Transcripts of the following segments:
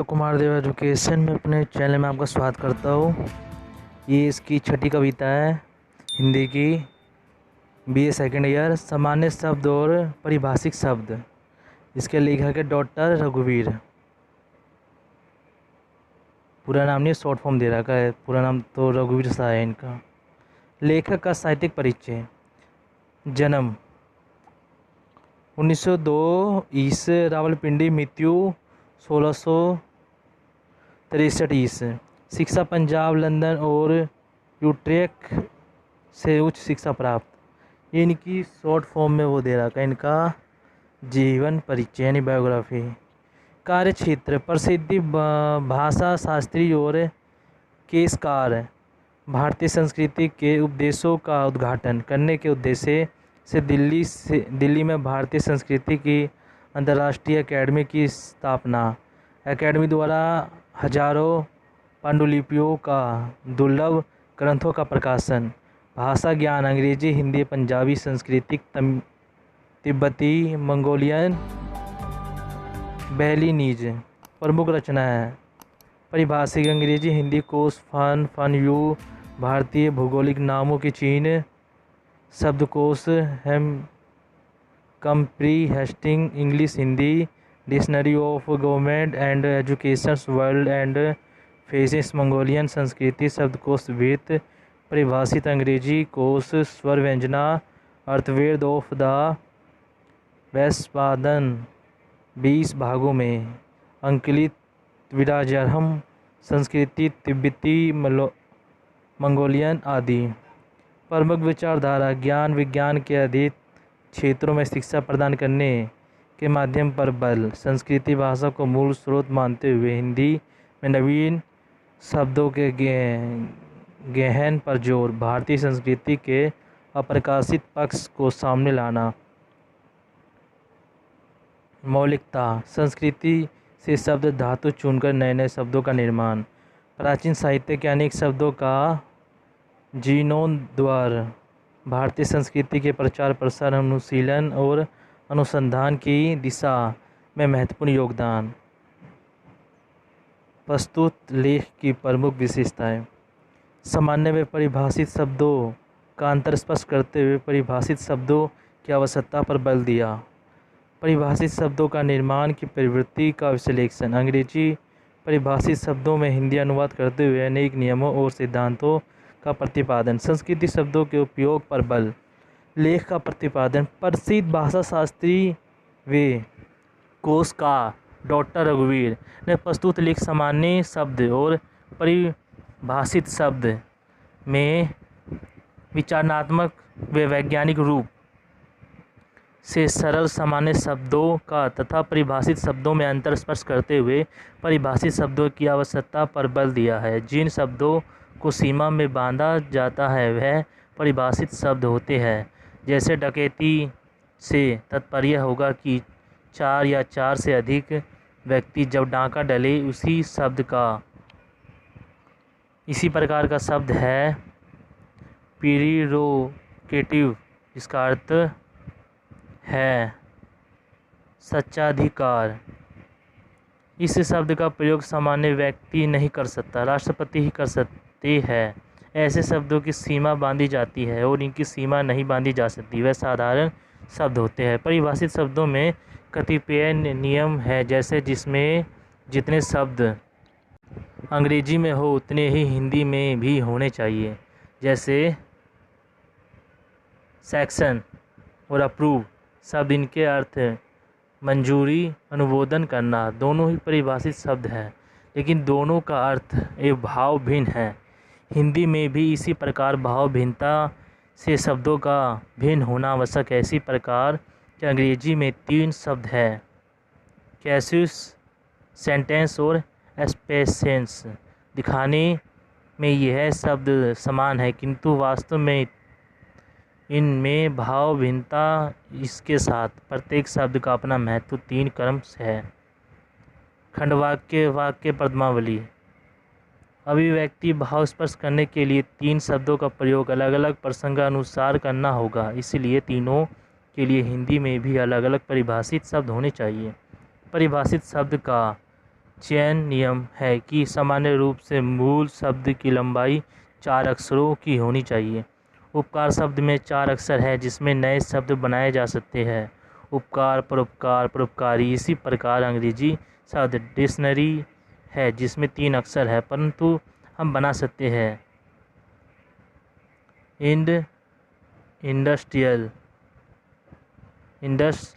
तो कुमार देव एजुकेशन में अपने चैनल में आपका स्वागत करता हूँ। ये इसकी छठी कविता है हिंदी की, बीए सेकेंड ईयर। सामान्य शब्द और परिभाषिक शब्द। इसके लेखक है डॉक्टर रघुवीर। पूरा नाम नहीं, शॉर्ट फॉर्म दे रखा है। पूरा नाम तो रघुवीर शाह है इनका। लेखक का साहित्यिक परिचय। जन्म 1902 ईस्वी, रावलपिंडी। मृत्यु 1663 ईस्वी। शिक्षा पंजाब, लंदन और यूट्रेक्ट से उच्च शिक्षा प्राप्त। ये इनकी शॉर्ट फॉर्म में वो दे रखा है, इनका जीवन परिचय यानी बायोग्राफी। कार्य क्षेत्र। प्रसिद्धि भाषा शास्त्री और केसकार। भारतीय संस्कृति के उपदेशों का उद्घाटन करने के उद्देश्य से दिल्ली में भारतीय संस्कृति की अंतर्राष्ट्रीय अकेडमी की स्थापना। अकेडमी द्वारा हजारों पांडुलिपियों का दुर्लभ ग्रंथों का प्रकाशन। भाषा ज्ञान। अंग्रेजी, हिंदी, पंजाबी, संस्कृतिक, तिब्बती, मंगोलियन, बैलिनीज। प्रमुख रचना है। परिभाषिक। अंग्रेजी हिंदी कोश, फन यू। भारतीय भौगोलिक नामों की चीन शब्दकोश, comprehensive English Hindi, dictionary of government and education world and faces, Mongolian संस्कृति शब्दकोश वित्त। परिभाषित अंग्रेजी कोश, स्वर व्यंजना, अर्थवेद ऑफ द वैश्वानर 20 भागों में अंकित। विराजरहम संस्कृति, तिब्बती, मंगोलियन आदि। प्रमुख विचारधारा। ज्ञान विज्ञान के अधिक क्षेत्रों में शिक्षा प्रदान करने के माध्यम पर बल। संस्कृत भाषा को मूल स्रोत मानते हुए हिंदी में नवीन शब्दों के गहन पर जोर। भारतीय संस्कृति के अप्रकाशित पक्ष को सामने लाना। मौलिकता। संस्कृति से शब्द धातु चुनकर नए नए शब्दों का निर्माण। प्राचीन साहित्य के अनेक शब्दों का जीर्णोद्धार। भारतीय संस्कृति के प्रचार प्रसार, अनुशीलन और अनुसंधान की दिशा में महत्वपूर्ण योगदान। प्रस्तुत लेख की प्रमुख विशेषताएं। सामान्य व परिभाषित शब्दों का अंतर स्पष्ट करते हुए परिभाषित शब्दों की आवश्यकता पर बल दिया। परिभाषित शब्दों का निर्माण की प्रवृत्ति का विश्लेषण। अंग्रेजी परिभाषित शब्दों में हिंदी अनुवाद करते हुए अनेक नियमों और सिद्धांतों का प्रतिपादन। संस्कृत शब्दों के उपयोग पर बल। लेख का प्रतिपादन। प्रसिद्ध भाषा शास्त्री व कोशकार डॉक्टर रघुवीर ने प्रस्तुत लेख सामान्य शब्द और परिभाषित शब्द में विचारणात्मक व वैज्ञानिक रूप से सरल सामान्य शब्दों का तथा परिभाषित शब्दों में अंतर स्पष्ट करते हुए परिभाषित शब्दों की आवश्यकता पर बल दिया है। जिन शब्दों को सीमा में बांधा जाता है वह परिभाषित शब्द होते हैं। जैसे डकैती से तात्पर्य होगा कि 4 या 4 से अधिक व्यक्ति जब डाका डले। इसी प्रकार का शब्द है प्रीरोगेटिव, जिसका अर्थ है सच्चाधिकार। इस शब्द का प्रयोग सामान्य व्यक्ति नहीं कर सकता, राष्ट्रपति ही कर सकते हैं। ऐसे शब्दों की सीमा बांधी जाती है और इनकी सीमा नहीं बांधी जा सकती, वे साधारण शब्द होते हैं। परिभाषित शब्दों में कतिपय नियम है, जैसे जिसमें जितने शब्द अंग्रेजी में हो उतने ही हिंदी में भी होने चाहिए। जैसे सेक्शन और अप्रूव शब्द, इनके अर्थ मंजूरी, अनुमोदन करना, दोनों ही परिभाषित शब्द हैं, लेकिन दोनों का अर्थ एवं भाव भिन्न है। हिंदी में भी इसी प्रकार भाव भिन्नता से शब्दों का भिन्न होना आवश्यक है। इसी प्रकार के अंग्रेजी में 3 शब्द हैं, कैस्यूस, सेंटेंस और एक्सप्रेशंस। दिखाने में यह शब्द समान है, किंतु वास्तव में इनमें भाव भिन्नता। इसके साथ प्रत्येक शब्द का अपना महत्व 3 क्रम है। खंडवाक्य, वाक्य, पद्मावली। अभिव्यक्ति भाव स्पष्ट करने के लिए 3 शब्दों का प्रयोग अलग अलग प्रसंगानुसार करना होगा, इसलिए तीनों के लिए हिंदी में भी अलग अलग परिभाषित शब्द होने चाहिए। परिभाषित शब्द का चयन नियम है कि सामान्य रूप से मूल शब्द की लंबाई 4 अक्षरों की होनी चाहिए। उपकार शब्द में 4 अक्षर है जिसमें नए शब्द बनाए जा सकते हैं। उपकार, परोपकार, परोपकारी। इसी प्रकार अंग्रेजी शब्द डिक्शनरी है जिसमें 3 अक्षर है परंतु हम बना सकते हैं इंडस्ट्रियल,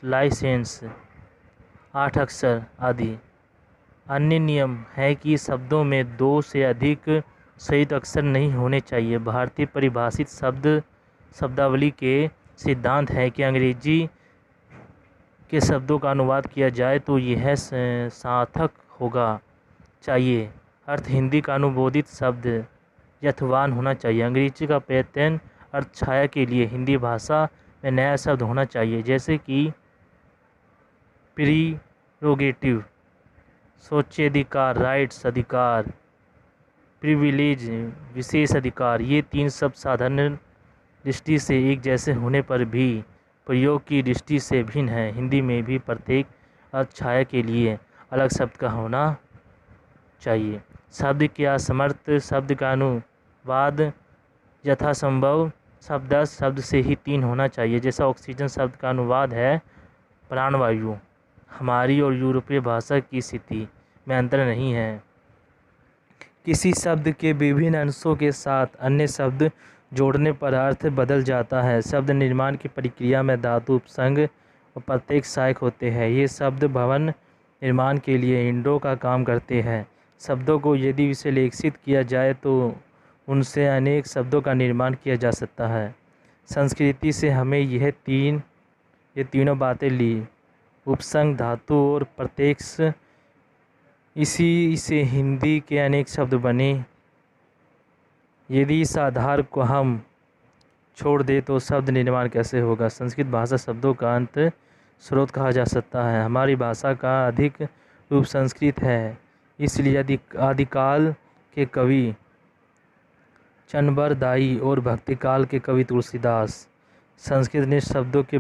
लाइसेंस 8 अक्षर आदि। अन्य नियम है कि शब्दों में 2 से अधिक संयुक्त अक्षर नहीं होने चाहिए। भारतीय परिभाषित शब्दावली के सिद्धांत है कि अंग्रेजी के शब्दों का अनुवाद किया जाए तो यह सार्थक होगा चाहिए। अर्थ हिंदी का अनुबोधित शब्द यथावान होना चाहिए। अंग्रेजी का पैटर्न अर्थ छाया के लिए हिंदी भाषा में नया शब्द होना चाहिए, जैसे कि प्रीरोगेटिव, स्वच्छाधिकार, राइट्स अधिकार, प्रिविलेज विशेष अधिकार। ये 3 शब्द साधारण दृष्टि से एक जैसे होने पर भी प्रयोग की दृष्टि से भिन्न है। हिंदी में भी प्रत्येक अर्थ छाया के लिए अलग शब्द का होना चाहिए। शब्द के असमर्थ शब्द का अनुवाद यथासंभव शब्द से ही 3 होना चाहिए। जैसा ऑक्सीजन शब्द का अनुवाद है प्राणवायु। हमारी और यूरोपीय भाषा की स्थिति में अंतर नहीं है। किसी शब्द के विभिन्न अंशों के साथ अन्य शब्द जोड़ने पर अर्थ बदल जाता है। शब्द निर्माण की प्रक्रिया में धातु, उपसर्ग और प्रत्यय सहायक होते हैं। ये शब्द भवन निर्माण के लिए इंडो का काम करते हैं। शब्दों को यदि विश्लेषित किया जाए तो उनसे अनेक शब्दों का निर्माण किया जा सकता है। संस्कृति से हमें ये तीनों बातें ली, उपसर्ग, धातु और प्रत्यय। इसी से हिंदी के अनेक शब्द बने। यदि इस आधार को हम छोड़ दें तो शब्द निर्माण कैसे होगा। संस्कृत भाषा शब्दों का अंत स्रोत कहा जा सकता है। हमारी भाषा का अधिक रूप संस्कृत है, इसलिए आदिकाल के कवि चन्बरदायी और भक्तिकाल के कवि तुलसीदास। संस्कृत ने शब्दों की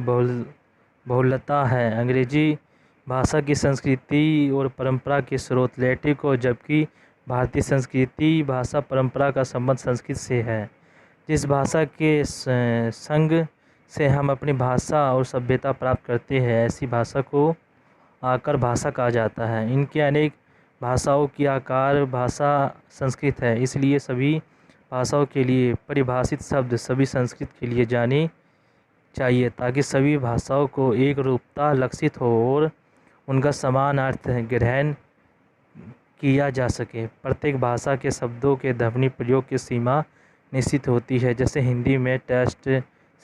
बहुलता है। अंग्रेजी भाषा की संस्कृति और परंपरा के स्रोत लैटिन और जबकि भारतीय संस्कृति भाषा परंपरा का संबंध संस्कृत से है। जिस भाषा के संग से हम अपनी भाषा और सभ्यता प्राप्त करते हैं ऐसी भाषा को आकर भाषा कहा जाता है। इनके अनेक भाषाओं की आकार भाषा संस्कृत है, इसलिए सभी भाषाओं के लिए परिभाषित शब्द सभी संस्कृत के लिए जाने चाहिए ताकि सभी भाषाओं को एक रूपता लक्षित हो और उनका समान अर्थ ग्रहण किया जा सके। प्रत्येक भाषा के शब्दों के ध्वनि प्रयोग की सीमा निश्चित होती है। जैसे हिंदी में टेस्ट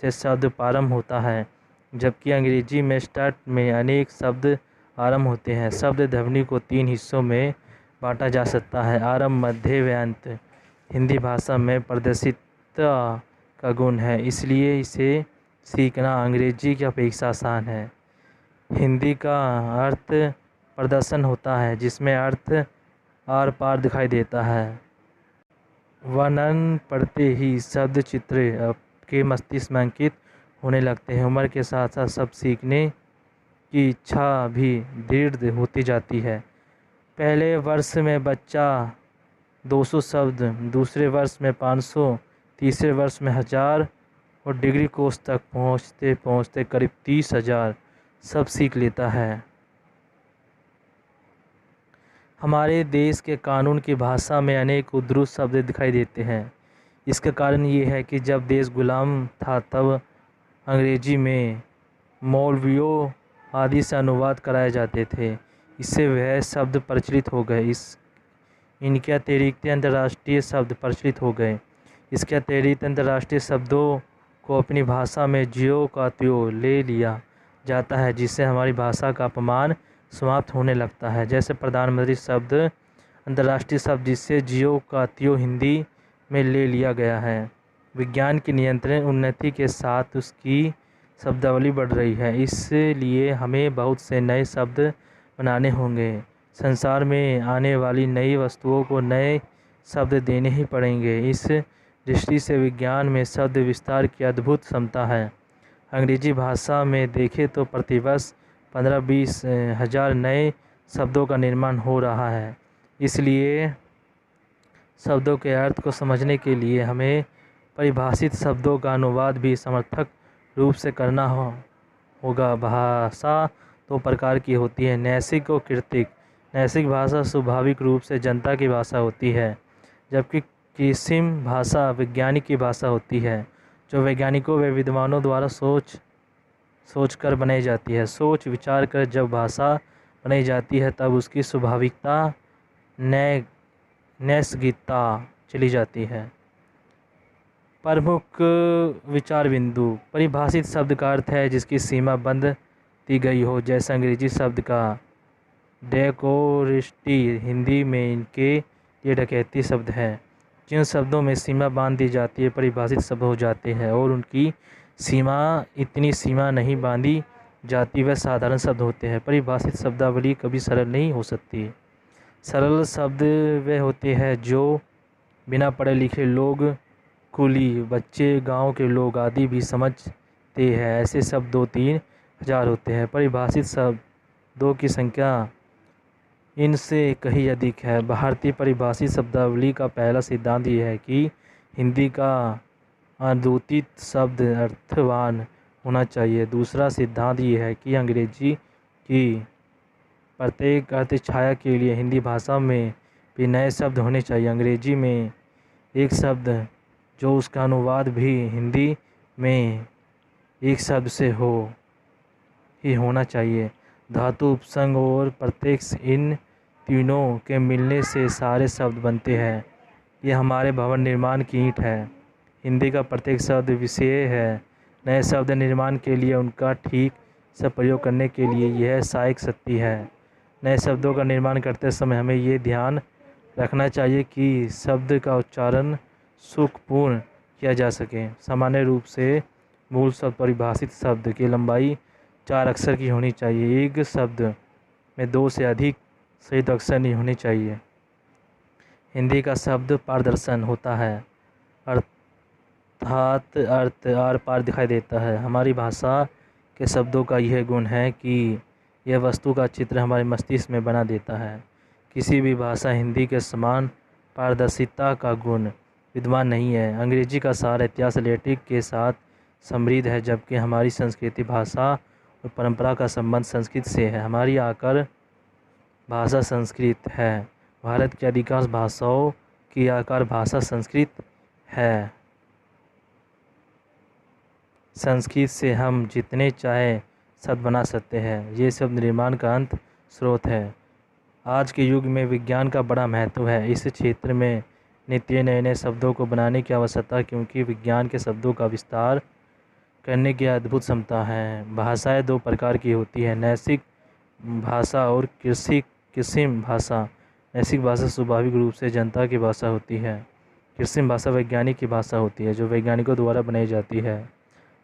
से शब्द प्रारंभ होता है जबकि अंग्रेजी में स्टार्ट में अनेक शब्द आरंभ होते हैं। शब्द ध्वनि को 3 हिस्सों में बांटा जा सकता है, आरंभ, मध्य व अंत। हिंदी भाषा में प्रदर्शितता का गुण है, इसलिए इसे सीखना अंग्रेजी की अपेक्षा आसान है। हिंदी का अर्थ प्रदर्शन होता है जिसमें अर्थ आर पार दिखाई देता है। वर्णन पढ़ते ही शब्द चित्र आपके मस्तिष्क में अंकित होने लगते हैं। उम्र के साथ साथ शब्द सीखने की इच्छा भी दृढ़ होती जाती है। पहले वर्ष में बच्चा 200 शब्द, दूसरे वर्ष में 500, तीसरे वर्ष में 1000 और डिग्री कोर्स तक पहुँचते पहुँचते करीब 30,000 शब्द सीख लेता है। हमारे देश के कानून की भाषा में अनेक उद्धृत शब्द दिखाई देते हैं। इसका कारण ये है कि जब देश गुलाम था तब अंग्रेजी में मौलवियों आदि से अनुवाद कराए जाते थे। इससे वह शब्द प्रचलित हो गए। इनके अतिरिक्त अंतर्राष्ट्रीय शब्द प्रचलित हो गए। इसके अतिरिक्त अंतर्राष्ट्रीय शब्दों को अपनी भाषा में ज्यों का त्यों ले लिया जाता है, जिससे हमारी भाषा का अपमान समाप्त होने लगता है। जैसे प्रधानमंत्री शब्द अंतर्राष्ट्रीय शब्द जिससे ज्यों का त्यों हिंदी में ले लिया गया है। विज्ञान की निरंतर उन्नति के साथ उसकी शब्दावली बढ़ रही है, इसलिए हमें बहुत से नए शब्द बनाने होंगे। संसार में आने वाली नई वस्तुओं को नए शब्द देने ही पड़ेंगे। इस दृष्टि से विज्ञान में शब्द विस्तार की अद्भुत क्षमता है। अंग्रेजी भाषा में देखें तो प्रतिवर्ष 15-20 हज़ार नए शब्दों का निर्माण हो रहा है। इसलिए शब्दों के अर्थ को समझने के लिए हमें परिभाषित शब्दों का अनुवाद भी समर्थक रूप से करना होगा। भाषा दो प्रकार की होती है, नैतिक और कृत्रिक। नैतिक भाषा स्वाभाविक रूप से जनता की भाषा होती है, जबकि कृत्रिम भाषा वैज्ञानिक की भाषा होती है, जो वैज्ञानिकों व विद्वानों द्वारा सोच कर बनाई जाती है। सोच विचार कर जब भाषा बनाई जाती है तब उसकी स्वाभाविकता नैसर्गिकता चली जाती है। प्रमुख विचार बिंदु। परिभाषित शब्द का अर्थ है जिसकी सीमा बंद दी गई हो, जैसे अंग्रेजी शब्द का डेकोरिस्टी हिंदी में इनके लिए डकैती शब्द है। जिन शब्दों में सीमा बांध दी जाती है परिभाषित शब्द हो जाते हैं, और उनकी इतनी सीमा नहीं बांधी जाती वह साधारण शब्द होते हैं। परिभाषित शब्दावली कभी सरल नहीं हो सकती। सरल शब्द वे होते हैं जो बिना पढ़े लिखे लोग, कुली, बच्चे, गांव के लोग आदि भी समझते हैं। ऐसे शब्द 2-3 हज़ार होते हैं। परिभाषित शब्दों की संख्या इनसे कहीं अधिक है। भारतीय परिभाषित शब्दावली का पहला सिद्धांत यह है कि हिंदी का अनुदित शब्द अर्थवान होना चाहिए। दूसरा सिद्धांत यह है कि अंग्रेजी की प्रत्येक अर्थ छाया के लिए हिंदी भाषा में भी नए शब्द होने चाहिए। अंग्रेजी में एक शब्द जो उसका अनुवाद भी हिंदी में एक शब्द से होना चाहिए। धातु, उपसर्ग और प्रत्यक्ष इन तीनों के मिलने से सारे शब्द बनते हैं। ये हमारे भवन निर्माण की ईंट है। हिंदी का प्रत्येक शब्द विषय है। नए शब्द निर्माण के लिए उनका ठीक से प्रयोग करने के लिए यह सहायक शक्ति है। नए शब्दों का निर्माण करते समय हमें ये ध्यान रखना चाहिए कि शब्द का उच्चारण सुखपूर्ण किया जा सके। सामान्य रूप से मूल शब्द परिभाषित शब्द की लंबाई 4 अक्षर की होनी चाहिए। एक शब्द में 2 से अधिक संयुक्त अक्षर नहीं होने चाहिए। हिंदी का शब्द पारदर्शन होता है, अर्थात अर्थ आर पार दिखाई देता है। हमारी भाषा के शब्दों का यह गुण है कि यह वस्तु का चित्र हमारे मस्तिष्क में बना देता है। किसी भी भाषा हिंदी के समान पारदर्शिता का गुण विद्यमान नहीं है। अंग्रेजी का सारा इतिहास लैटिन के साथ समृद्ध है, जबकि हमारी संस्कृति, भाषा और परंपरा का संबंध संस्कृत से है। हमारी आकर भाषा संस्कृत है। भारत की अधिकांश भाषाओं की आकार भाषा संस्कृत है। संस्कृत से हम जितने चाहे शब्द बना सकते हैं। ये शब्द निर्माण का अंत स्रोत है। आज के युग में विज्ञान का बड़ा महत्व है। इस क्षेत्र में नित्य नए शब्दों को बनाने की आवश्यकता, क्योंकि विज्ञान के शब्दों का विस्तार करने की अद्भुत क्षमता है। भाषाएं 2 प्रकार की होती है, नैतिक भाषा और कृत्रिम भाषा। नैतिक भाषा स्वाभाविक रूप से जनता की भाषा होती है। कृत्रिम भाषा वैज्ञानिक की भाषा होती है, जो वैज्ञानिकों द्वारा बनाई जाती है।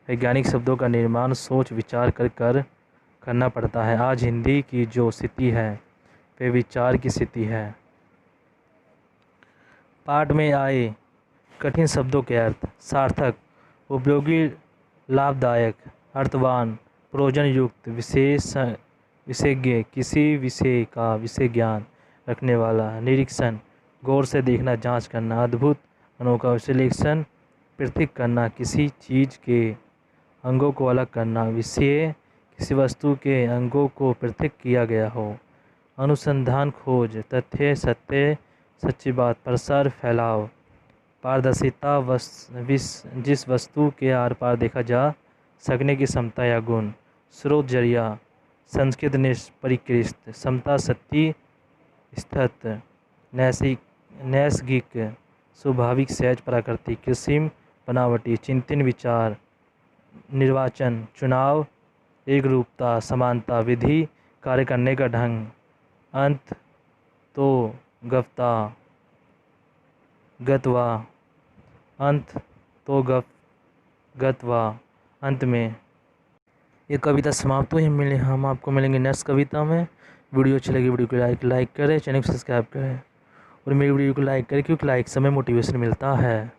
वैज्ञानिक शब्दों का निर्माण सोच विचार कर करना पड़ता है। आज हिंदी की जो स्थिति है वे विचार की स्थिति है। पाठ में आए कठिन शब्दों के अर्थ। सार्थक, उपयोगी, लाभदायक, अर्थवान, प्रयोजन युक्त, विशेषज्ञ, किसी विषय का विषय ज्ञान रखने वाला। निरीक्षण, गौर से देखना, जांच करना। अद्भुत, अनोखा। विश्लेषण, पृथक करना, किसी चीज़ के अंगों को अलग करना। विषय, किसी वस्तु के अंगों को पृथक किया गया हो। अनुसंधान, खोज, तथ्य, सत्य, सच्ची बात। प्रसार, फैलाव। पारदर्शिता, जिस वस्तु के आर पार देखा जा सकने की क्षमता या गुण। स्रोत, जरिया, संस्कृत, परिष्कृत। समता, सत्य, स्थित, नैसर्गिक, स्वाभाविक, सहज, प्राकृतिक। कृत्रिम, बनावटी। चिंतन, विचार, निर्वाचन, चुनाव, एकरूपता, समानता, विधि, कार्य करने का ढंग। अंत तो गत्वा। अंत में। ये कविता समाप्त हुई। हम आपको मिलेंगे नेक्स्ट कविता में। वीडियो अच्छी लगी वीडियो को लाइक करें, चैनल को सब्सक्राइब करें और मेरी वीडियो को लाइक करें, क्योंकि लाइक से हमें मोटिवेशन मिलता है।